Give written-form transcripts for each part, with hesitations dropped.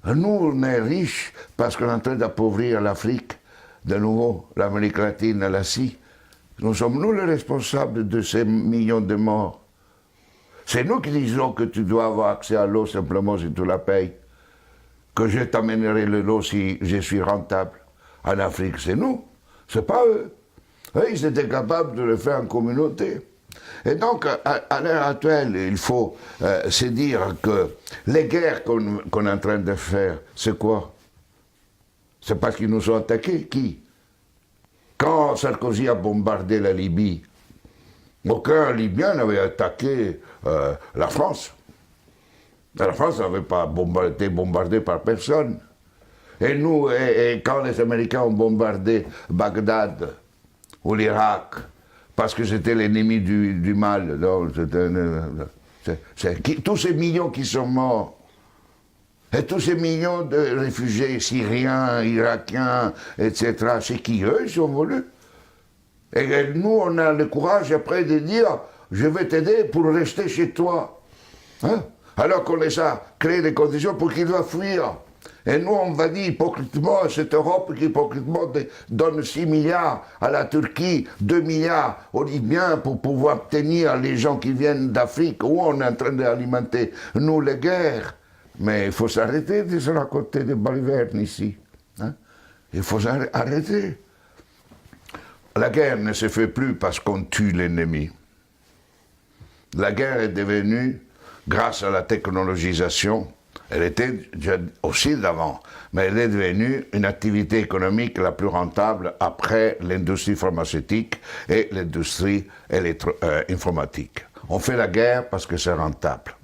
Nous, on est riches parce qu'on est en train d'appauvrir l'Afrique, de nouveau, l'Amérique latine, l'Asie. Nous sommes nous les responsables de ces millions de morts. C'est nous qui disons que tu dois avoir accès à l'eau simplement si tu la payes. Que je t'amènerai l'eau si je suis rentable. En Afrique, c'est nous, c'est pas eux. Eux, ils étaient capables de le faire en communauté. Et donc, à l'heure actuelle, il faut se dire que les guerres qu'on est en train de faire, c'est quoi? C'est parce qu'ils nous ont attaqués. Qui? Quand Sarkozy a bombardé la Libye, aucun Libyen n'avait attaqué la France. La France n'avait pas été bombardée par personne. Et nous, quand les Américains ont bombardé Bagdad ou l'Irak, parce que c'était l'ennemi du mal, donc tous ces millions qui sont morts, et tous ces millions de réfugiés syriens, irakiens, etc., c'est qui eux, ils ont voulu. Et nous, on a le courage après de dire, je vais t'aider pour rester chez toi. Hein? Alors qu'on les a créé des conditions pour qu'ils doivent fuir. Et nous, on va dire hypocritement à cette Europe qui hypocritement donne 6 milliards à la Turquie, 2 milliards aux Libyens pour pouvoir obtenir les gens qui viennent d'Afrique, où on est en train d'alimenter, nous, les guerres. Mais il faut s'arrêter de se raconter des balivernes ici. Hein? Il faut arrêter. La guerre ne se fait plus parce qu'on tue l'ennemi. La guerre est devenue, grâce à la technologisation, elle était déjà aussi d'avant, mais elle est devenue une activité économique la plus rentable après l'industrie pharmaceutique et l'industrie informatique. On fait la guerre parce que c'est rentable.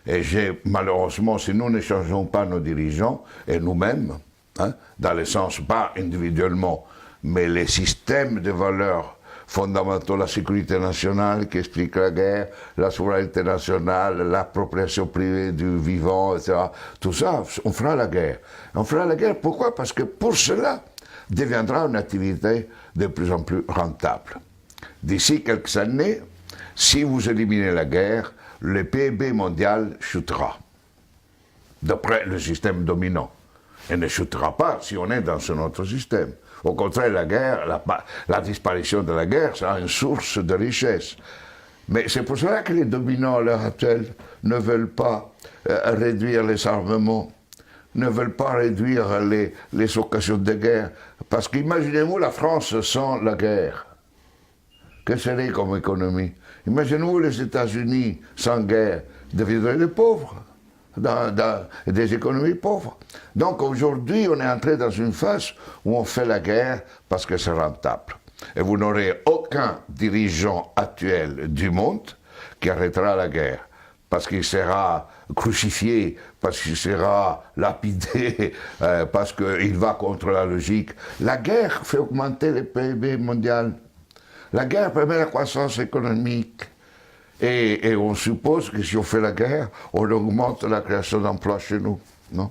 Et malheureusement, si nous ne changeons pas nos dirigeants, et nous-mêmes, hein, dans le sens pas individuellement, mais les systèmes de valeurs fondamentaux, la sécurité nationale qui explique la guerre, la souveraineté nationale, l'appropriation privée du vivant, etc. Tout ça, on fera la guerre. On fera la guerre, pourquoi? Parce que pour cela, deviendra une activité de plus en plus rentable. D'ici quelques années, si vous éliminez la guerre, le PIB mondial chutera, d'après le système dominant. Et ne chutera pas si on est dans un autre système. Au contraire, la guerre, la disparition de la guerre sera une source de richesse. Mais c'est pour cela que les dominants à l'heure actuelle ne veulent pas réduire les armements, ne veulent pas réduire les occasions de guerre. Parce qu'imaginez-vous la France sans la guerre. Que serait comme économie? Imaginez-vous les États-Unis sans guerre, deviendraient des pauvres. Dans des économies pauvres. Donc aujourd'hui, on est entré dans une phase où on fait la guerre parce que c'est rentable. Et vous n'aurez aucun dirigeant actuel du monde qui arrêtera la guerre, parce qu'il sera crucifié, parce qu'il sera lapidé, parce qu'il va contre la logique. La guerre fait augmenter le PIB mondial. La guerre permet la croissance économique. Et on suppose que si on fait la guerre, on augmente la création d'emplois chez nous, non?